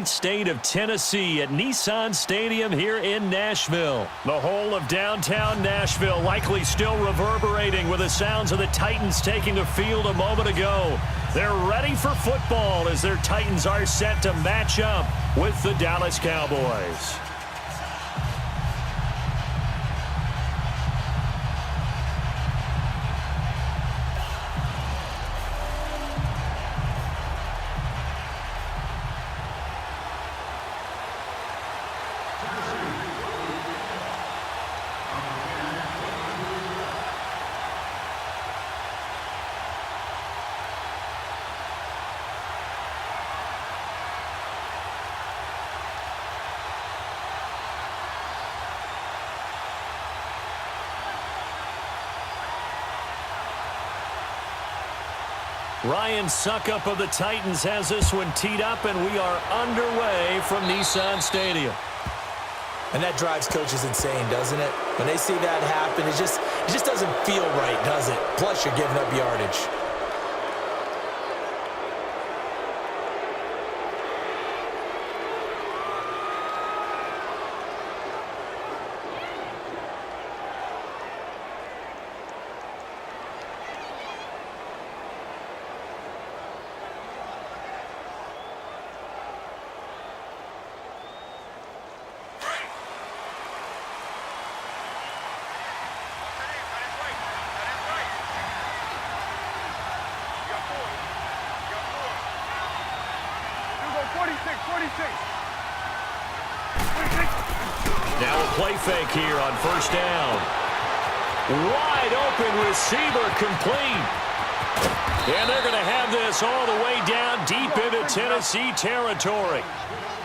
State of Tennessee at Nissan Stadium here in Nashville. The whole of downtown Nashville likely still reverberating with the sounds of the Titans taking the field a moment ago. They're ready for football as their Titans are set to match up with the Dallas Cowboys. Ryan Suckup of the Titans has this one teed up, and we are underway from Nissan Stadium. And that drives coaches insane, doesn't it? When they see that happen, it just doesn't feel right, does it? Plus, you're giving up yardage. Now a play fake here on first down. Wide open receiver complete. And they're going to have this all the way down deep into Tennessee territory.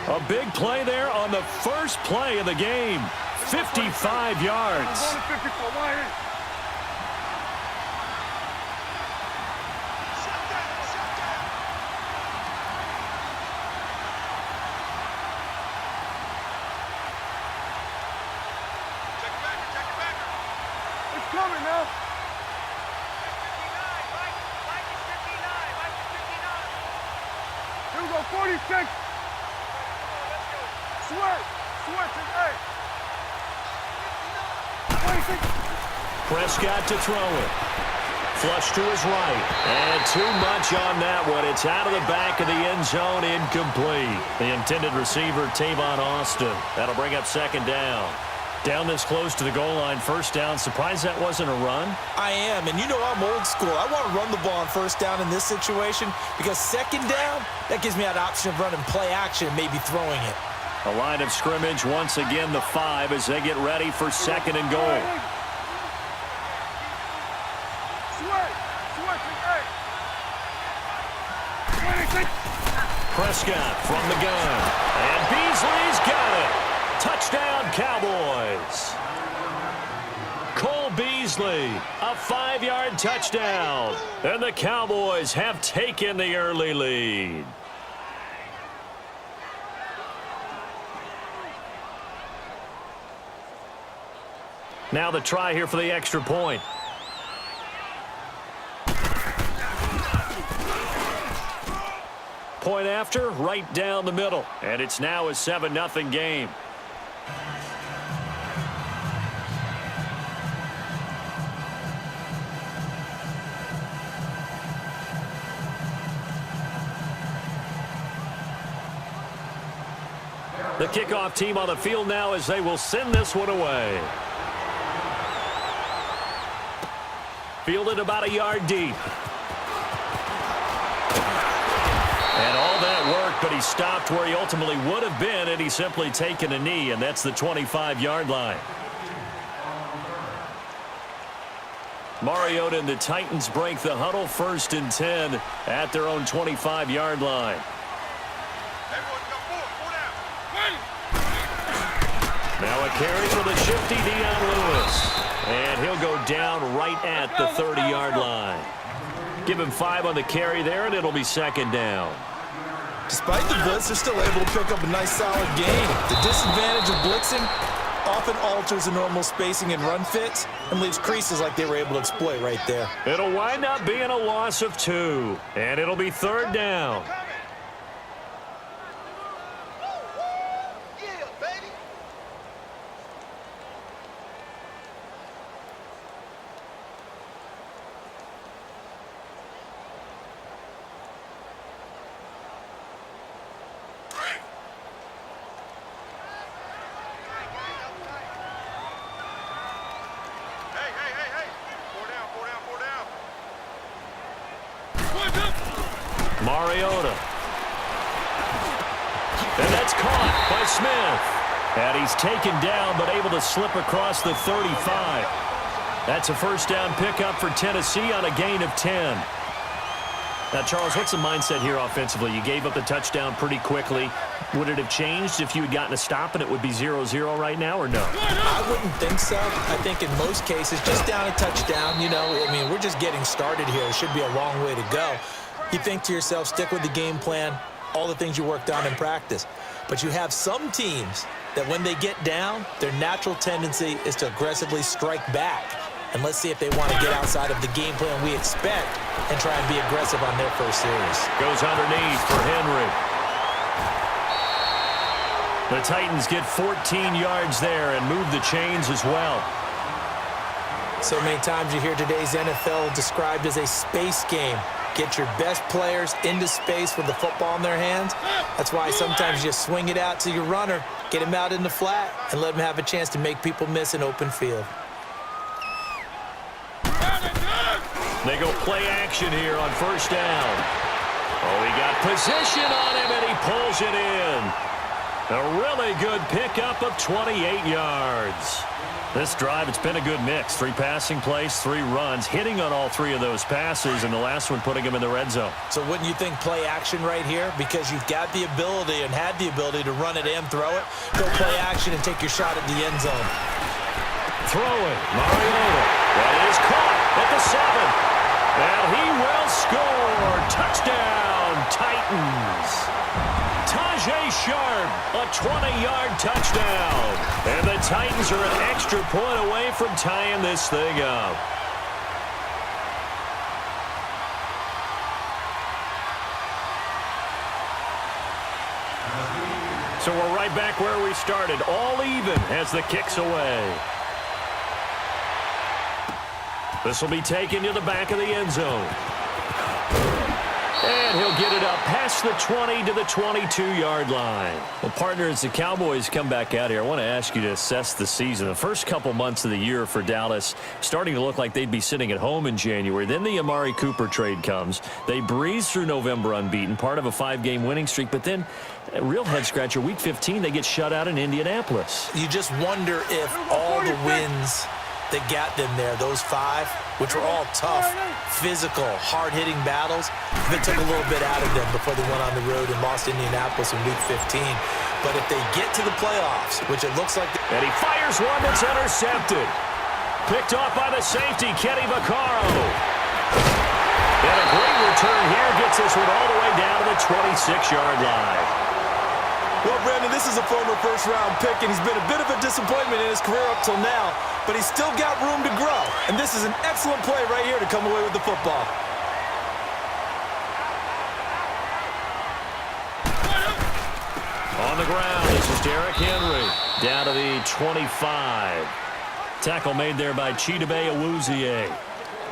A big play there on the first play of the game. 55 yards. Coming now. 46. Switch is 26. Prescott to throw it. Flush to his right. And too much on that one. It's out of the back of the end zone, incomplete. The intended receiver, Tavon Austin. That'll bring up second down. Down this close to the goal line, first down. Surprised that wasn't a run? I am, and you know I'm old school. I want to run the ball on first down in this situation because second down, that gives me that option of running play action and maybe throwing it. A line of scrimmage, once again the 5 as they get ready for second and goal. Prescott from the gun. And Beasley's got it. Touchdown, Cowboys. Cole Beasley, a 5-yard touchdown. And the Cowboys have taken the early lead. Now the try here for the extra point. Point after, right down the middle. And it's now a 7-0 game. The kickoff team on the field now as they will send this one away. Fielded about a yard deep. And all that work, but he stopped where he ultimately would have been, and he's simply taken a knee, and that's the 25-yard line. Mariota and the Titans break the huddle, 1st and 10 at their own 25-yard line. Now a carry for the shifty Dion Lewis. And he'll go down right at the 30-yard line. Give him 5 on the carry there, and it'll be second down. Despite the blitz, they're still able to pick up a nice solid gain. The disadvantage of blitzing often alters the normal spacing and run fits and leaves creases like they were able to exploit right there. It'll wind up being a loss of 2, and it'll be 3rd down. Mariota. And that's caught by Smith. And he's taken down but able to slip across the 35. That's a first down pickup for Tennessee on a gain of 10. Now, Charles, what's the mindset here offensively? You gave up the touchdown pretty quickly. Would it have changed if you had gotten a stop and it would be 0-0 right now, or no? I wouldn't think so. I think in most cases, just down a touchdown, you know, I mean, we're just getting started here. It should be a long way to go. You think to yourself, stick with the game plan, all the things you worked on in practice. But you have some teams that when they get down, their natural tendency is to aggressively strike back. And let's see if they want to get outside of the game plan we expect and try and be aggressive on their first series. Goes underneath for Henry. The Titans get 14 yards there and move the chains as well. So many times you hear today's NFL described as a space game. Get your best players into space with the football in their hands. That's why sometimes you just swing it out to your runner, get him out in the flat, and let him have a chance to make people miss an open field. They go play action here on first down. Oh, he got position on him, and he pulls it in. A really good pickup of 28 yards. This drive, it's been a good mix. 3 passing plays, 3 runs, hitting on all 3 of those passes, and the last one putting him in the red zone. So wouldn't you think play action right here? Because you've got the ability and had the ability to run it and throw it. Go play action and take your shot at the end zone. Throwing, Mariota. That is caught at the 7. And he will score. Touchdown, Titans. Tajay Sharp, a 20-yard touchdown. And the Titans are an extra point away from tying this thing up. So we're right back where we started, all even as the kick's away. This will be taken to the back of the end zone. And he'll get it up past the 20 to the 22-yard line. Well, partner, as the Cowboys come back out here, I want to ask you to assess the season. The first couple months of the year for Dallas starting to look like they'd be sitting at home in January. Then the Amari Cooper trade comes. They breeze through November unbeaten, part of a 5-game winning streak. But then, a real head-scratcher, Week 15, they get shut out in Indianapolis. You just wonder if all the wins that got them there, those 5, which were all tough, physical, hard-hitting battles, that took a little bit out of them before they went on the road and lost Indianapolis in Week 15. But if they get to the playoffs, which it looks like... And he fires one that's intercepted. Picked off by the safety, Kenny Vaccaro. And a great return here gets this one all the way down to the 26-yard line. Well, Brandon, this is a former first-round pick, and he's been a bit of a disappointment in his career up till now, but he's still got room to grow. And this is an excellent play right here to come away with the football. On the ground, this is Derrick Henry. Down to the 25. Tackle made there by Chidobe Awuzie.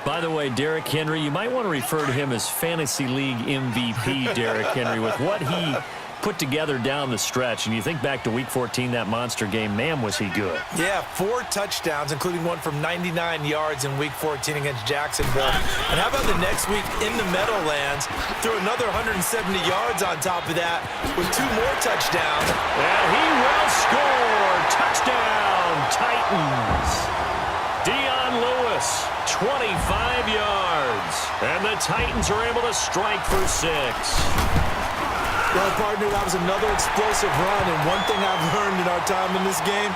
By the way, Derrick Henry, you might want to refer to him as Fantasy League MVP Derrick Henry with what he put together down the stretch. And you think back to Week 14, that monster game, man, was he good. Yeah, 4 touchdowns, including one from 99 yards in Week 14 against Jacksonville. And how about the next week in the Meadowlands, threw another 170 yards on top of that with 2 more touchdowns. And he will score. Touchdown, Titans. Dion Lewis, 25 yards. And the Titans are able to strike for 6. Well, partner, that was another explosive run, and one thing I've learned in our time in this game,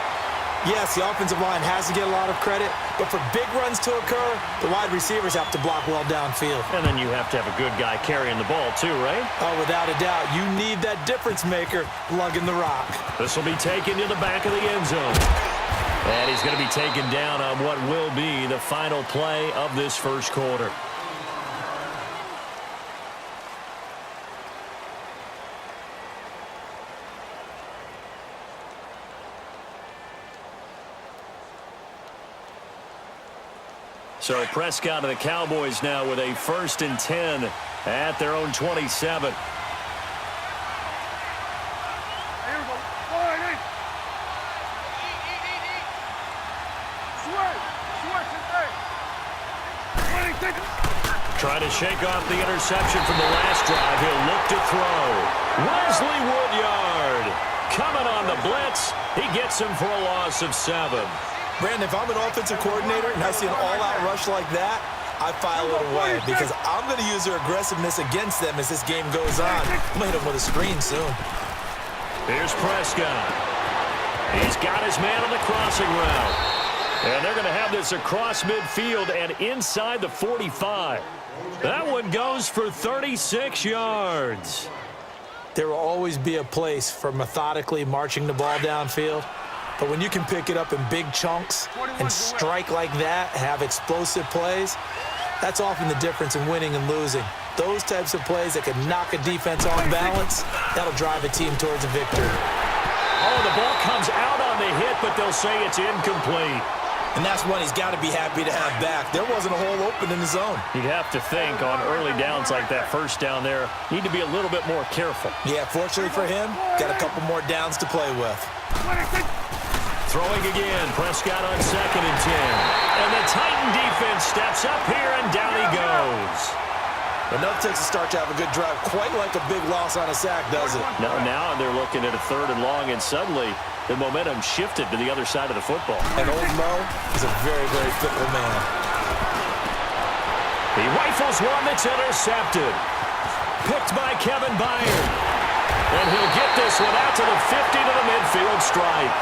yes, the offensive line has to get a lot of credit, but for big runs to occur, the wide receivers have to block well downfield. And then you have to have a good guy carrying the ball too, right? Oh, without a doubt. You need that difference maker lugging the rock. This will be taken to the back of the end zone. And he's going to be taken down on what will be the final play of this first quarter. So Prescott and the Cowboys now with a 1st and 10 at their own 27. Here we go. All right, Switch. Trying to shake off the interception from the last drive. He'll look to throw. Wesley Woodyard coming on the blitz. He gets him for a loss of 7. Brandon, if I'm an offensive coordinator and I see an all-out rush like that, I file it away because I'm going to use their aggressiveness against them as this game goes on. I'm going to hit them with a screen soon. Here's Prescott. He's got his man on the crossing route. And they're going to have this across midfield and inside the 45. That one goes for 36 yards. There will always be a place for methodically marching the ball downfield. But when you can pick it up in big chunks and strike like that, have explosive plays, that's often the difference in winning and losing. Those types of plays that can knock a defense off balance, that'll drive a team towards a victory. Oh, the ball comes out on the hit, but they'll say it's incomplete. And that's one he's got to be happy to have back. There wasn't a hole open in the zone. You'd have to think on early downs like that first down there, need to be a little bit more careful. Yeah, fortunately for him, got a couple more downs to play with. Throwing again, Prescott on 2nd and 10. And the Titan defense steps up here, and down he goes. Enough takes a start to have a good drive, quite like a big loss on a sack, does it? Now they're looking at a 3rd and long, and suddenly the momentum shifted to the other side of the football. And old Mo is a very, very fickle man. He rifles one that's intercepted. Picked by Kevin Byard. And he'll get this one out to the 50 to the midfield stripe.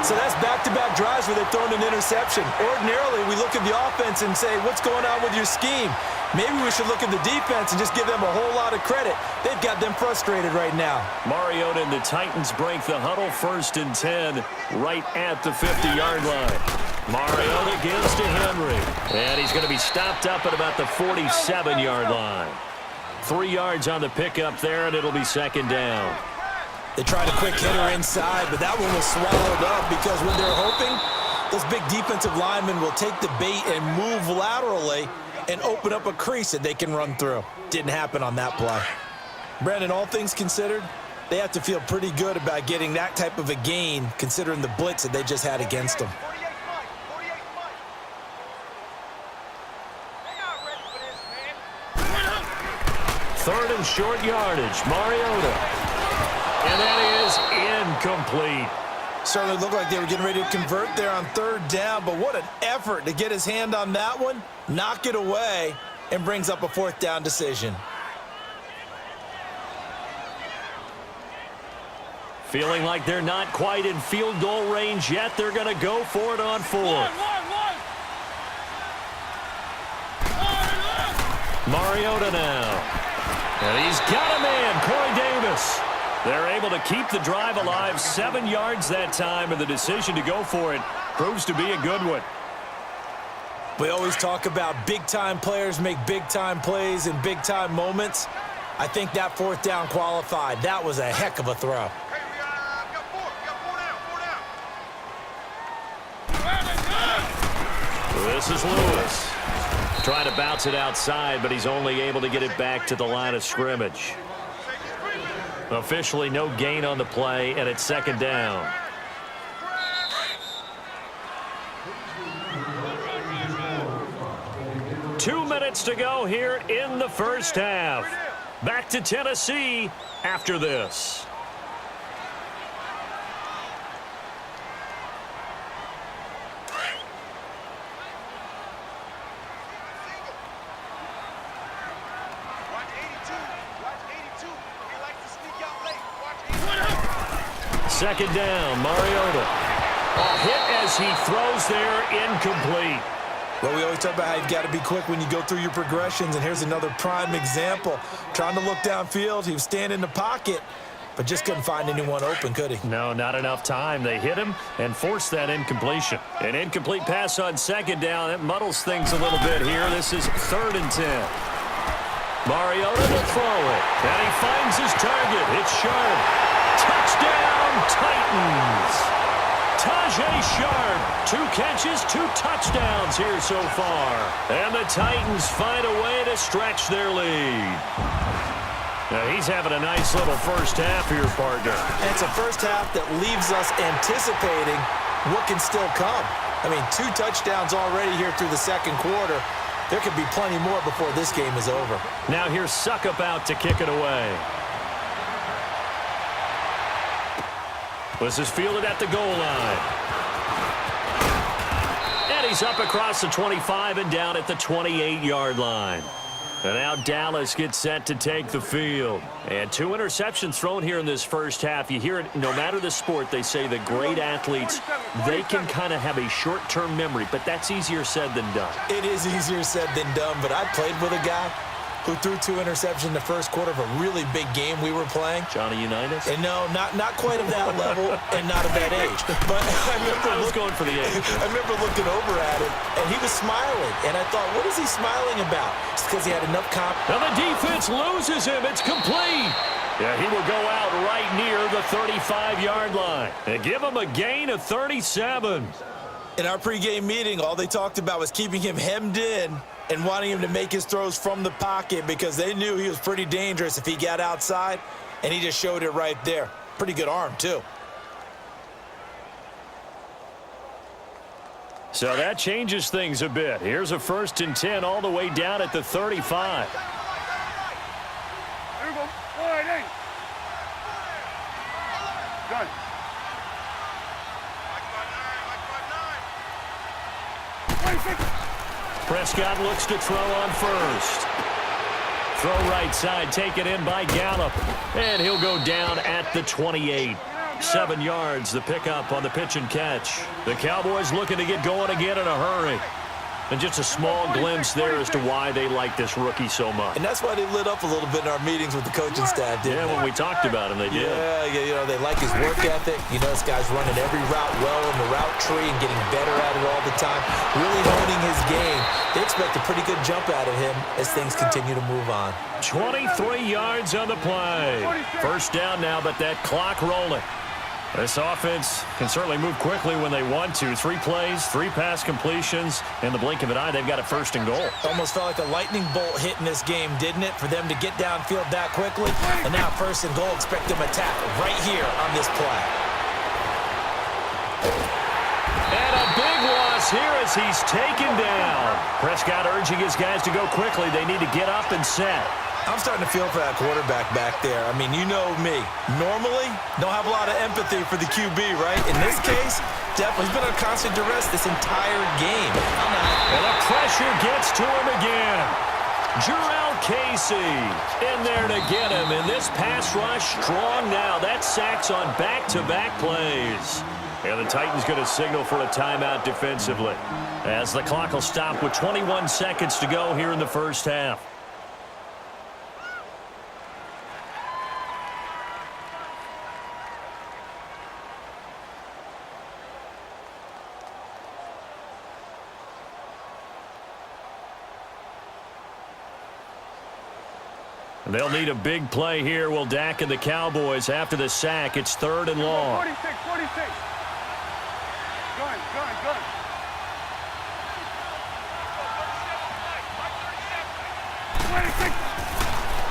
So that's back-to-back drives where they've thrown an interception. Ordinarily, we look at the offense and say, what's going on with your scheme? Maybe we should look at the defense and just give them a whole lot of credit. They've got them frustrated right now. Mariota and the Titans break the huddle 1st and 10 right at the 50-yard line. Mariota gives to Henry. And he's going to be stopped up at about the 47-yard line. 3 yards on the pickup there, and it'll be 2nd down. They tried a quick hitter inside, but that one was swallowed up because when they're hoping, those big defensive linemen will take the bait and move laterally and open up a crease that they can run through. Didn't happen on that play. Brandon, all things considered, they have to feel pretty good about getting that type of a gain considering the blitz that they just had against them. Third and short yardage, Mariota. And that is incomplete. Certainly looked like they were getting ready to convert there on 3rd down, but what an effort to get his hand on that one, knock it away, and brings up a 4th down decision. Feeling like they're not quite in field goal range yet. They're going to go for it on 4th. Mariota now. And he's got a man, Corey Davis. They're able to keep the drive alive, 7 yards that time, and the decision to go for it proves to be a good one. We always talk about big-time players make big-time plays in big-time moments. I think that 4th down qualified. That was a heck of a throw. This is Lewis. Trying to bounce it outside, but he's only able to get it back to the line of scrimmage. Officially no gain on the play, and it's 2nd down. Two minutes to go here in the first half. Back to Tennessee after this. Second down, Mariota. A hit as he throws there, incomplete. Well, we always talk about how you've got to be quick when you go through your progressions, and here's another prime example. Trying to look downfield, he was standing in the pocket, but just couldn't find anyone open, could he? No, not enough time. They hit him and forced that incompletion. An incomplete pass on 2nd down. That muddles things a little bit here. This is 3rd and 10. Mariota to throw it, and he finds his target. It's Sharp. Touchdown, Titans. Tajay Sharp, 2 catches, 2 touchdowns here so far. And the Titans find a way to stretch their lead. Now he's having a nice little first half here, partner. And it's a first half that leaves us anticipating what can still come. I mean, 2 touchdowns already here through the 2nd quarter. There could be plenty more before this game is over. Now here's Suckup out to kick it away. This is fielded at the goal line. And he's up across the 25 and down at the 28-yard line. And now Dallas gets set to take the field. And 2 interceptions thrown here in this first half. You hear it, no matter the sport, they say the great athletes, they can kind of have a short-term memory, but that's easier said than done. It is easier said than done, but I played with a guy who threw 2 interceptions in the first quarter of a really big game we were playing. Johnny Unitas? And no, not quite of that level and not of that age. But I was going for the age. I remember looking over at him, and he was smiling. And I thought, what is he smiling about? It's because he had enough confidence. Now the defense loses him. It's complete. Yeah, he will go out right near the 35-yard line. And give him a gain of 37. In our pregame meeting, all they talked about was keeping him hemmed in and wanting him to make his throws from the pocket because they knew he was pretty dangerous if he got outside, and he just showed it right there. Pretty good arm, too. So that changes things a bit. Here's a 1st and 10 all the way down at the 35. Here we go. Wide 8. Done. Prescott looks to throw on first. Throw right side, taken in by Gallup. And he'll go down at the 28. 7 yards, the pickup on the pitch and catch. The Cowboys looking to get going again in a hurry. And just a small glimpse there as to why they like this rookie so much. And that's why they lit up a little bit in our meetings with the coaching staff, didn't they? When we talked about him, they did. Yeah, you know, they like his work ethic. You know, this guy's running every route well in the route tree and getting better at it all the time. Really honing his game. They expect a pretty good jump out of him as things continue to move on. 23 yards on the play. 1st down now, but that clock rolling. This offense can certainly move quickly when they want to. 3 plays, 3 pass completions. In the blink of an eye, they've got a 1st and goal. Almost felt like a lightning bolt hit in this game, didn't it? For them to get downfield that quickly. And now 1st and goal, expect them to attack right here on this play. And a big loss here as he's taken down. Prescott urging his guys to go quickly. They need to get up and set. I'm starting to feel for that quarterback back there. I mean, you know me. Normally, don't have a lot of empathy for the QB, right? In this case, definitely he's been under constant duress this entire game. And the pressure gets to him again. Jarrell Casey in there to get him. And this pass rush strong now. That's sacks on back-to-back plays. And the Titans going to signal for a timeout defensively as the clock will stop with 21 seconds to go here in the first half. They'll need a big play here. Will Dak and the Cowboys after the sack. It's 3rd and long. 46. Gun.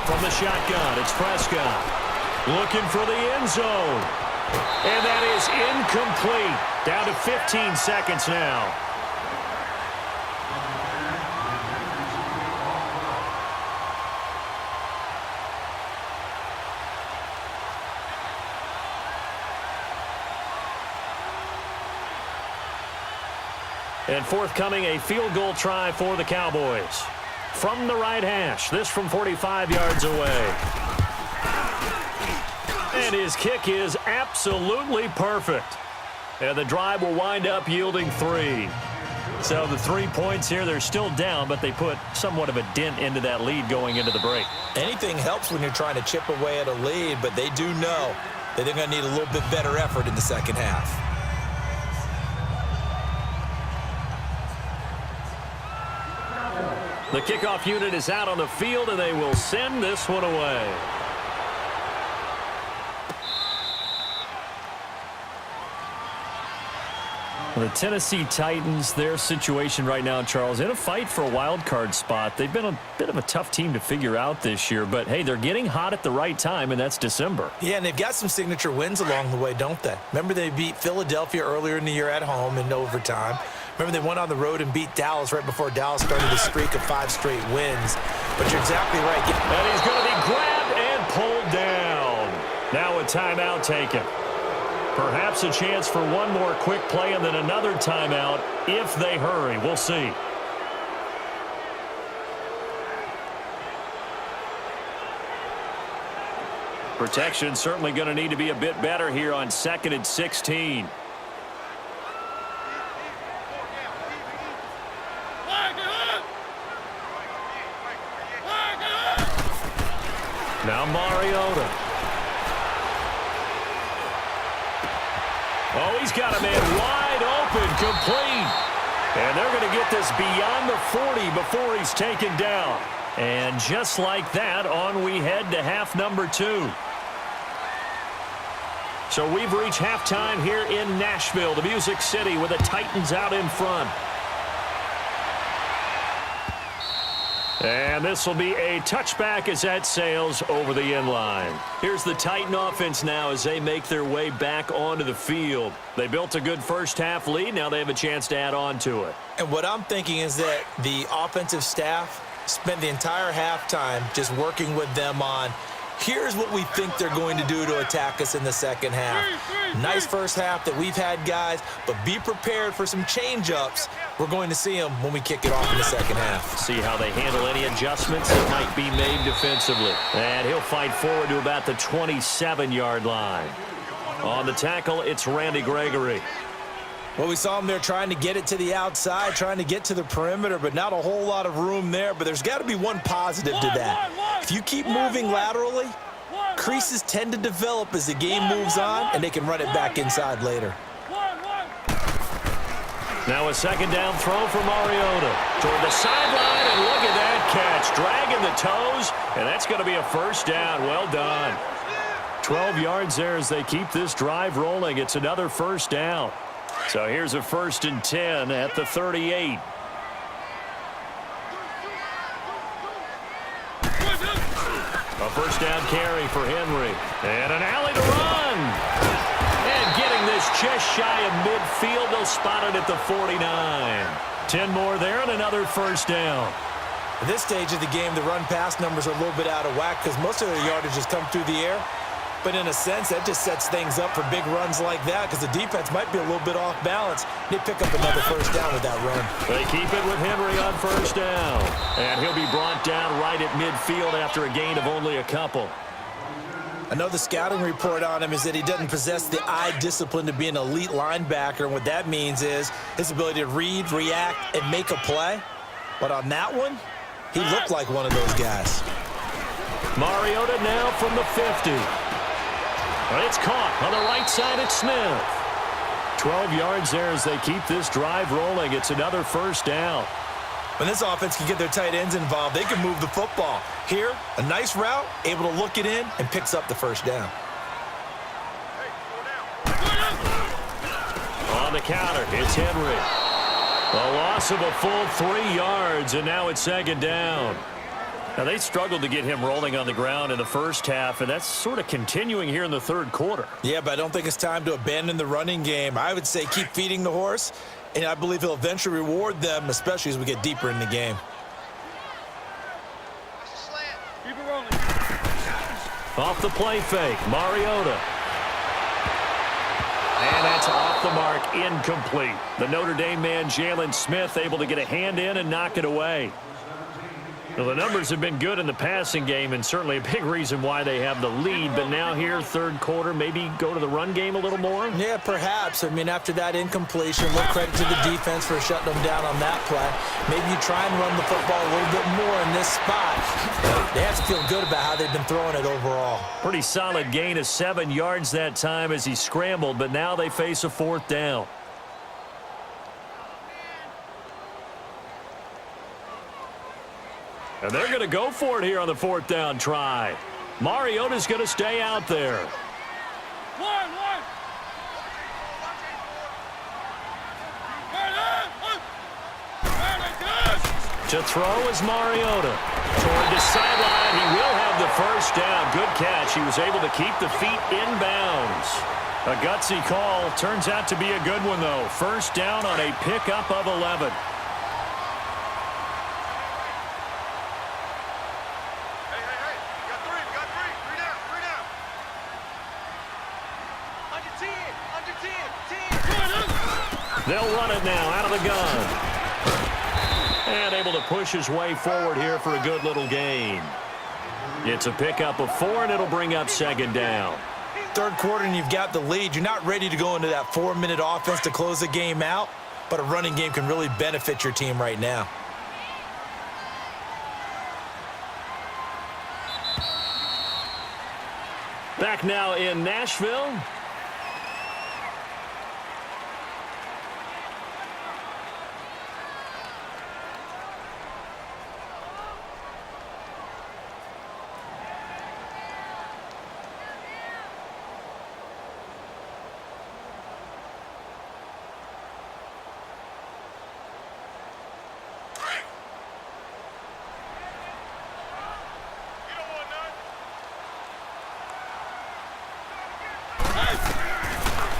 From the shotgun, it's Prescott. Looking for the end zone. And that is incomplete. Down to 15 seconds now. And forthcoming, a field goal try for the Cowboys. From the right hash, this from 45 yards away. And his kick is absolutely perfect. And the drive will wind up yielding 3. So the 3 points here, they're still down, but they put somewhat of a dent into that lead going into the break. Anything helps when you're trying to chip away at a lead, but they do know that they're going to need a little bit better effort in the second half. The kickoff unit is out on the field, and they will send this one away. The Tennessee Titans, their situation right now, Charles, in a fight for a wild card spot. They've been a bit of a tough team to figure out this year, but hey, they're getting hot at the right time, and that's December. Yeah, and they've got some signature wins along the way, don't they? Remember they beat Philadelphia earlier in the year at home in overtime. Remember, they went on the road and beat Dallas right before Dallas started a streak of 5 straight wins. But you're exactly right. And he's going to be grabbed and pulled down. Now a timeout taken. Perhaps a chance for one more quick play and then another timeout if they hurry. We'll see. Protection certainly going to need to be a bit better here on 2nd and 16. Now Mariota. Oh, he's got a man wide open, complete. And they're going to get this beyond the 40 before he's taken down. And just like that, on we head to half number 2. So we've reached halftime here in Nashville, the Music City, with the Titans out in front. And this will be a touchback as that sails over the end line. Here's the Titan offense now as they make their way back onto the field. They built a good first-half lead. Now they have a chance to add on to it. And what I'm thinking is that the offensive staff spent the entire halftime just working with them on, here's what we think they're going to do to attack us in the second half. Nice first half that we've had, guys, but be prepared for some change-ups. We're going to see them when we kick it off in the second half. See how they handle any adjustments that might be made defensively. And he'll fight forward to about the 27-yard line. On the tackle, it's Randy Gregory. Well, we saw him there trying to get it to the outside, trying to get to the perimeter, but not a whole lot of room there. But there's got to be one positive to that. If you keep moving laterally, creases tend to develop as the game moves on, and they can run it back inside later. Now a second down throw for Mariota. Toward the sideline, and look at that catch. Dragging the toes, and that's going to be a first down. Well done. 12 yards there as they keep this drive rolling. It's another first down. So here's a 1st and 10 at the 38. A first down carry for Henry. And an alley to run. And getting this just shy of midfield. They'll spot it at the 49. 10 more there and another first down. At this stage of the game, the run-pass numbers are a little bit out of whack because most of their yardage has come through the air. But in a sense, that just sets things up for big runs like that because the defense might be a little bit off balance. They pick up another first down with that run. They keep it with Henry on first down. And he'll be brought down right at midfield after a gain of only a couple. I know the scouting report on him is that he doesn't possess the eye discipline to be an elite linebacker. And what that means is his ability to read, react, and make a play. But on that one, he looked like one of those guys. Mariota now from the 50. It's caught on the right side at Smith. 12 yards there as they keep this drive rolling. It's another first down. When this offense can get their tight ends involved, they can move the football. Here, a nice route, able to look it in, and picks up the first down. On the counter, it's Henry. A loss of a full 3 yards, and now it's second down. Now, they struggled to get him rolling on the ground in the first half, and that's sort of continuing here in the third quarter. Yeah, but I don't think it's time to abandon the running game. I would say keep feeding the horse, and I believe he'll eventually reward them, especially as we get deeper in the game. Keep it rolling. Off the play fake, Mariota. And that's off the mark, incomplete. The Notre Dame man, Jalen Smith, able to get a hand in and knock it away. Well, the numbers have been good in the passing game and certainly a big reason why they have the lead. But now here, third quarter, maybe go to the run game a little more? Yeah, perhaps. I mean, after that incompletion, a little credit to the defense for shutting them down on that play. Maybe you try and run the football a little bit more in this spot. They have to feel good about how they've been throwing it overall. Pretty solid gain of 7 yards that time as he scrambled, but now they face a fourth down. And they're going to go for it here on the fourth down try. Mariota's going to stay out there. To throw is Mariota. Toward the sideline, he will have the first down. Good catch. He was able to keep the feet in bounds. A gutsy call. Turns out to be a good one, though. First down on a pickup of 11. They'll run it now out of the gun. And able to push his way forward here for a good little gain. It's a pickup of 4, and it'll bring up second down. Third quarter, and you've got the lead. You're not ready to go into that 4-minute offense to close the game out, but a running game can really benefit your team right now. Back now in Nashville.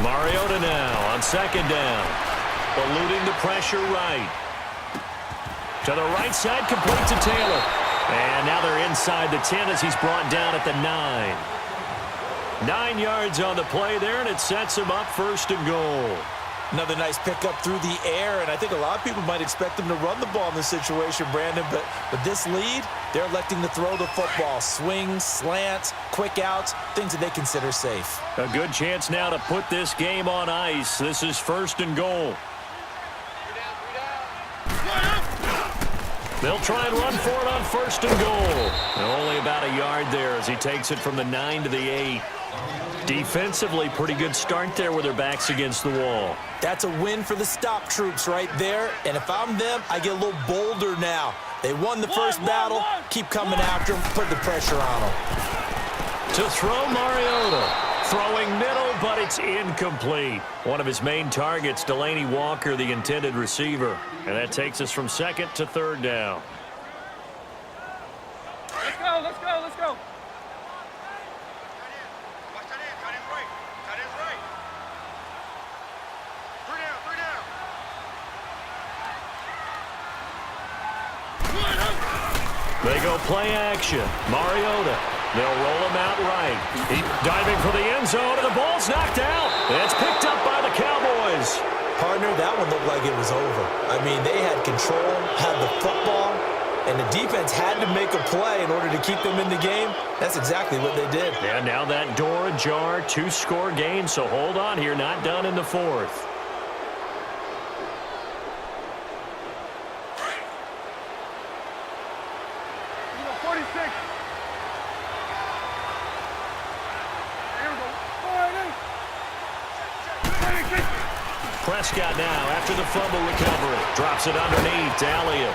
Mariota now on second down. Eluding the pressure right. To the right side, complete to Taylor. And now they're inside the 10 as he's brought down at the 9. 9 yards on the play there, and it sets him up first and goal. Another nice pickup through the air, and I think a lot of people might expect them to run the ball in this situation, Brandon, but with this lead, they're electing to throw the football. Swings, slants, quick outs, things that they consider safe. A good chance now to put this game on ice. This is first and goal. They'll try and run for it on first and goal. And only about a yard there as he takes it from the 9 to the 8. Defensively, pretty good start there with their backs against the wall. That's a win for the stop troops right there. And if I'm them, I get a little bolder now. They won the first battle. Keep coming after them. Put the pressure on them. To throw Mariota. Throwing middle, but it's incomplete. One of his main targets, Delaney Walker, the intended receiver. And that takes us from second to third down. Let's go, let's go, let's go. They go play action. Mariota. They'll roll him out right. He's diving for the end zone, and the ball's knocked out. It's picked up by the Cowboys. Partner, that one looked like it was over. I mean, they had control, had the football, and the defense had to make a play in order to keep them in the game. That's exactly what they did. And now that door ajar, 2-score game, so hold on here. Not done in the fourth. Prescott now after the fumble recovery. Drops it underneath to Elliott.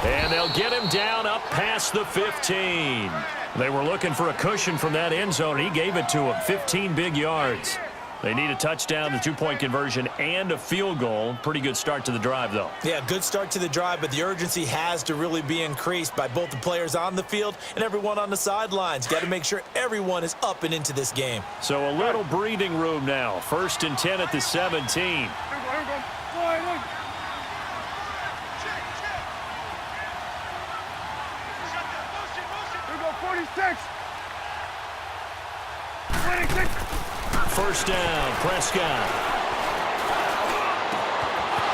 And they'll get him down up past the 15. They were looking for a cushion from that end zone. He gave it to him. 15 big yards. They need a touchdown, the 2-point conversion, and a field goal. Pretty good start to the drive, though. Yeah, good start to the drive, but the urgency has to really be increased by both the players on the field and everyone on the sidelines. Got to make sure everyone is up and into this game. So a little breathing room now. First and 10 at the 17. First down, Prescott.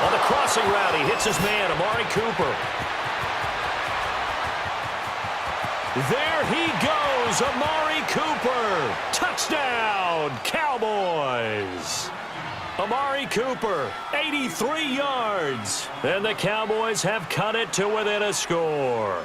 On the crossing route, he hits his man, Amari Cooper. There he goes, Amari Cooper. Touchdown, Cowboys. Amari Cooper, 83 yards. And the Cowboys have cut it to within a score.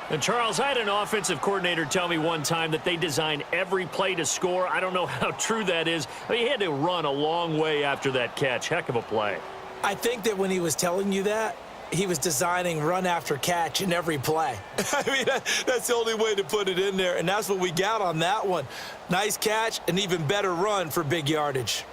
And, Charles, I had an offensive coordinator tell me one time that they design every play to score. I don't know how true that is. He had to run a long way after that catch. Heck of a play. I think that when he was telling you that, he was designing run after catch in every play. I mean, that's the only way to put it in there, and that's what we got on that one. Nice catch, an even better run for big yardage.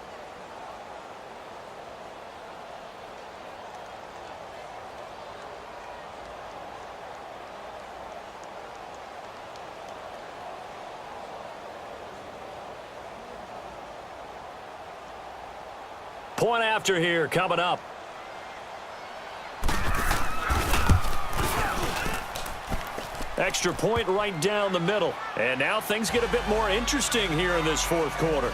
Point after here coming up. Extra point right down the middle. And now things get a bit more interesting here in this fourth quarter.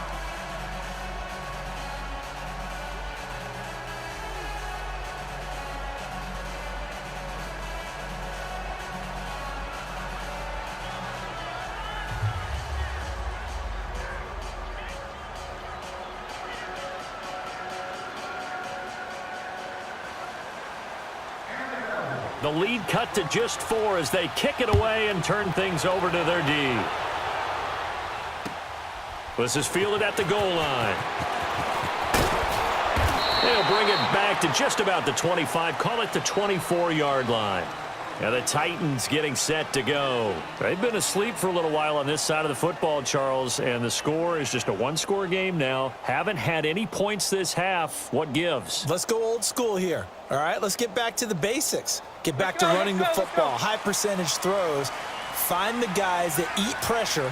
The lead cut to just 4 as they kick it away and turn things over to their D. This is fielded at the goal line. They'll bring it back to just about the 25, call it the 24-yard line. Now the Titans getting set to go. They've been asleep for a little while on this side of the football, Charles, and the score is just a one-score game now. Haven't had any points this half. What gives? Let's go old school here. All right, let's get back to the basics. Get back to running the football, high percentage throws. Find the guys that eat pressure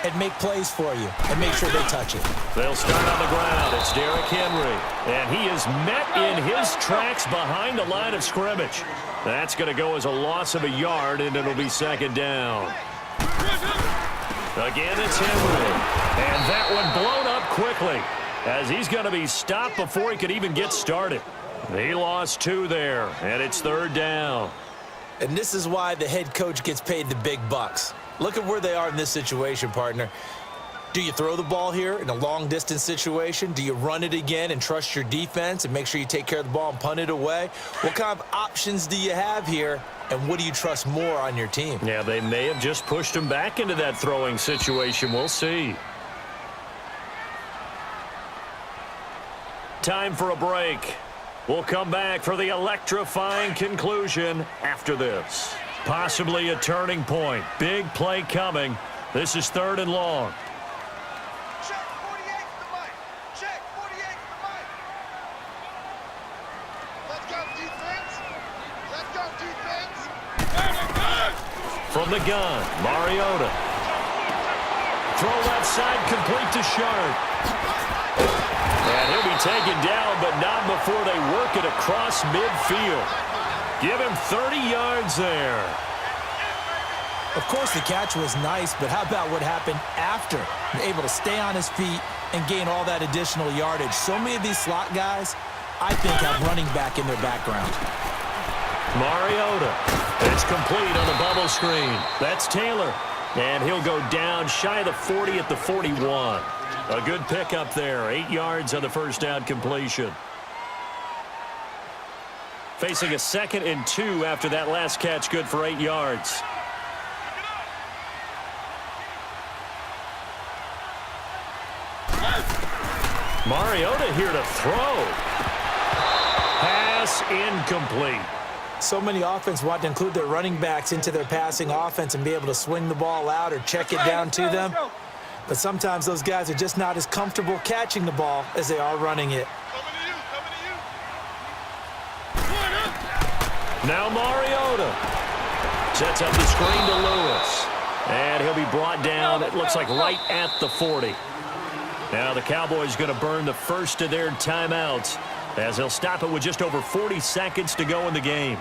and make plays for you and make sure they touch it. They'll start on the ground. It's Derrick Henry, and he is met in his tracks behind the line of scrimmage. That's going to go as a loss of a yard, and it'll be second down. Again, it's Henry, and that one blown up quickly as he's going to be stopped before he could even get started. He lost 2 there, and it's third down. And this is why the head coach gets paid the big bucks. Look at where they are in this situation, partner. Do you throw the ball here in a long-distance situation? Do you run it again and trust your defense and make sure you take care of the ball and punt it away? What kind of options do you have here, and what do you trust more on your team? Yeah, they may have just pushed him back into that throwing situation. We'll see. Time for a break. We'll come back for the electrifying conclusion after this. Possibly a turning point. Big play coming. This is third and long. Check 48 to the mic. Check 48 to the mic. Let's go defense. Let's go defense. From the gun, Mariota. Throw left side complete to Sharp. And he'll be taken down, but not before they work it across midfield. Give him 30 yards there. Of course, the catch was nice, but how about what happened after? Able to stay on his feet and gain all that additional yardage. So many of these slot guys, I think, have running back in their background. Mariota. It's complete on the bubble screen. That's Taylor. And he'll go down shy of the 40 at the 41. A good pickup there. 8 yards on the first down completion. Facing a 2nd and 2 after that last catch, good for 8 yards. Mariota here to throw. Pass incomplete. So many offense want to include their running backs into their passing offense and be able to swing the ball out or check it down to them. But sometimes those guys are just not as comfortable catching the ball as they are running it. Now Mariota sets up the screen to Lewis. And he'll be brought down, it looks like right at the 40. Now the Cowboys going to burn the first of their timeouts as they'll stop it with just over 40 seconds to go in the game.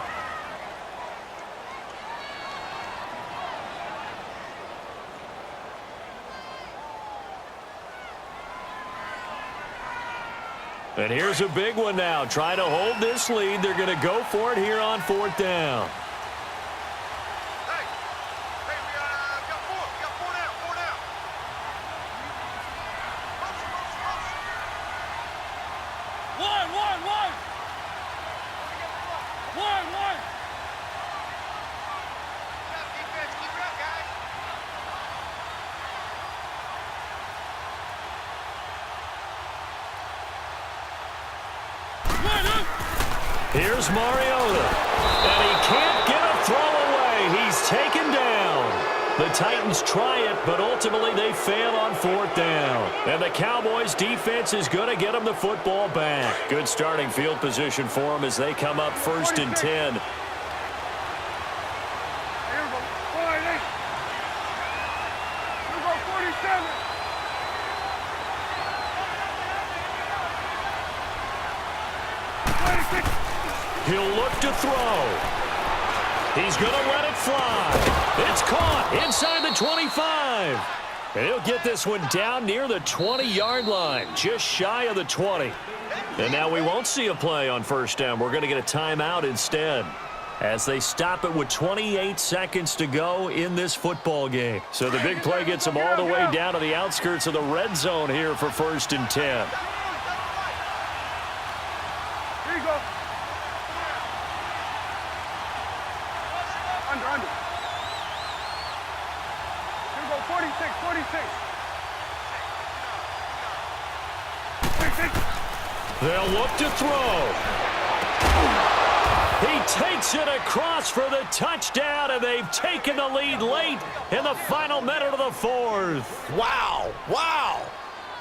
And here's a big one now. Trying to hold this lead. They're going to go for it here on 4th down. Hey, we got 4. We got 4 down. 4 down. One. Defense, keep it up, guys. Here's Mariota. And he can't get a throw away. He's taken down. The Titans try it, but ultimately they fail on 4th down. And the Cowboys defense is going to get them the football back. Good starting field position for them as they come up 1st and 10. He'll look to throw. He's going to let it fly. It's caught inside the 25. And he'll get this one down near the 20-yard line, just shy of the 20. And now we won't see a play on first down. We're going to get a timeout instead, as they stop it with 28 seconds to go in this football game. So the big play gets them all the way down to the outskirts of the red zone here for 1st and 10. Here you go. Under. Here you go, 46. 46. They'll look to throw. He takes it across for the touchdown, and they've taken the lead late in the final minute of the 4th. Wow.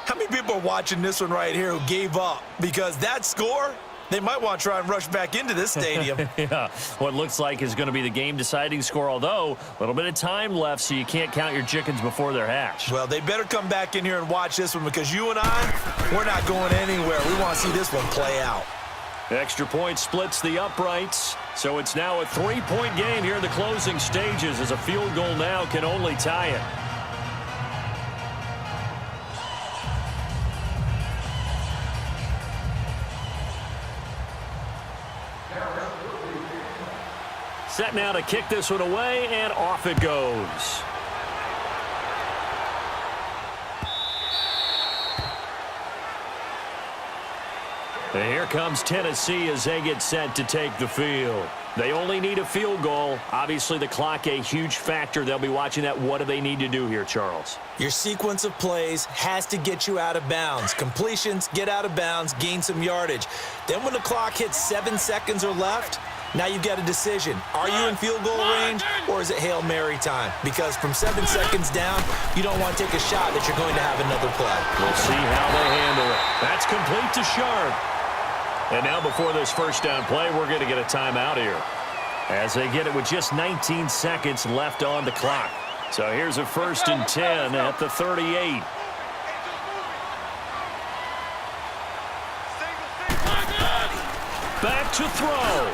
How many people are watching this one right here who gave up? Because that score, they might want to try and rush back into this stadium. Yeah, what looks like is going to be the game-deciding score, although a little bit of time left, so you can't count your chickens before they're hatched. Well, they better come back in here and watch this one, because you and I, we're not going anywhere. We want to see this one play out. Extra point splits the uprights, so it's now a 3-point game here in the closing stages, as a field goal now can only tie it. Set now to kick this one away, and off it goes. And here comes Tennessee as they get set to take the field. They only need a field goal. Obviously, the clock a huge factor. They'll be watching that. What do they need to do here, Charles? Your sequence of plays has to get you out of bounds. Completions, get out of bounds, gain some yardage. Then when the clock hits 7 seconds or left, now you've got a decision. Are you in field goal range, or is it Hail Mary time? Because from 7 seconds down, you don't want to take a shot that you're going to have another play. We'll see how they handle it. That's complete to Sharp. And now before this first down play, we're going to get a timeout here, as they get it with just 19 seconds left on the clock. So here's a 1st and 10 at the 38. Back to throw.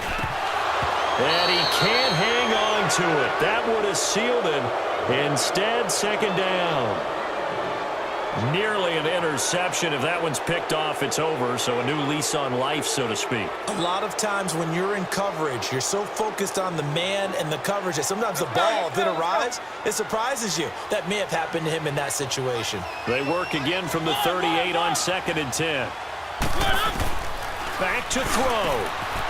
And he can't hang on to it. That would have sealed it. Instead, 2nd down. Nearly an interception. If that one's picked off, it's over. So a new lease on life, so to speak. A lot of times when you're in coverage, you're so focused on the man and the coverage that sometimes the ball, if it arrives, it surprises you. That may have happened to him in that situation. They work again from the 38 on 2nd and 10. Back to throw.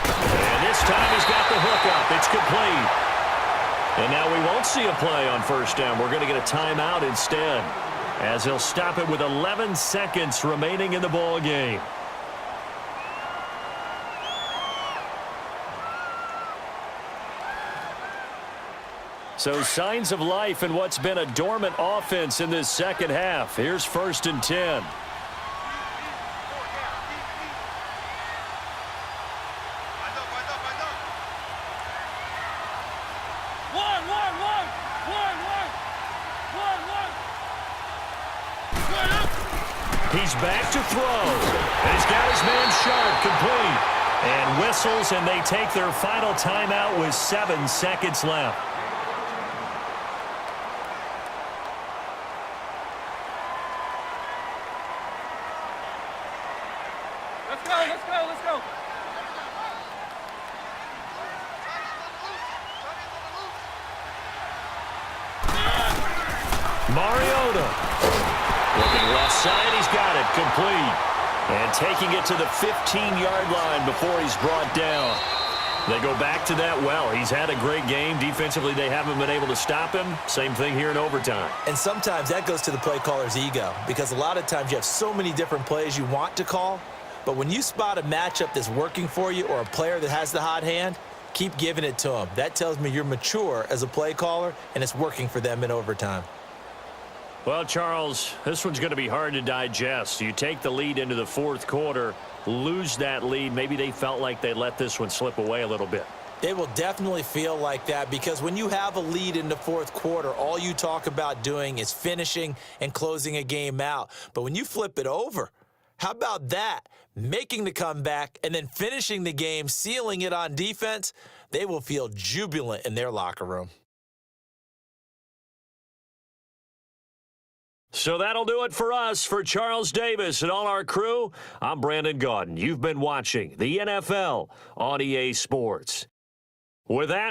And this time he's got the hook up. It's complete. And now we won't see a play on first down. We're going to get a timeout instead, as he'll stop it with 11 seconds remaining in the ball game. So signs of life in what's been a dormant offense in this second half. Here's 1st and 10. He's back to throw. And he's got his man Sharp complete. And whistles, and they take their final timeout with 7 seconds left. Let's go. Mariota. Looking left side, he's got it, complete. And taking it to the 15-yard line before he's brought down. They go back to that well. He's had a great game. Defensively, they haven't been able to stop him. Same thing here in overtime. And sometimes that goes to the play caller's ego, because a lot of times you have so many different plays you want to call, but when you spot a matchup that's working for you or a player that has the hot hand, keep giving it to him. That tells me you're mature as a play caller, and it's working for them in overtime. Well, Charles, this one's going to be hard to digest. You take the lead into the 4th quarter, lose that lead. Maybe they felt like they let this one slip away a little bit. It will definitely feel like that, because when you have a lead in the 4th quarter, all you talk about doing is finishing and closing a game out. But when you flip it over, How about that? Making the comeback and then finishing the game, sealing it on defense. They will feel jubilant in their locker room. So that'll do it for us. For Charles Davis and all our crew, I'm Brandon Gaudin. You've been watching the NFL on EA Sports. With that,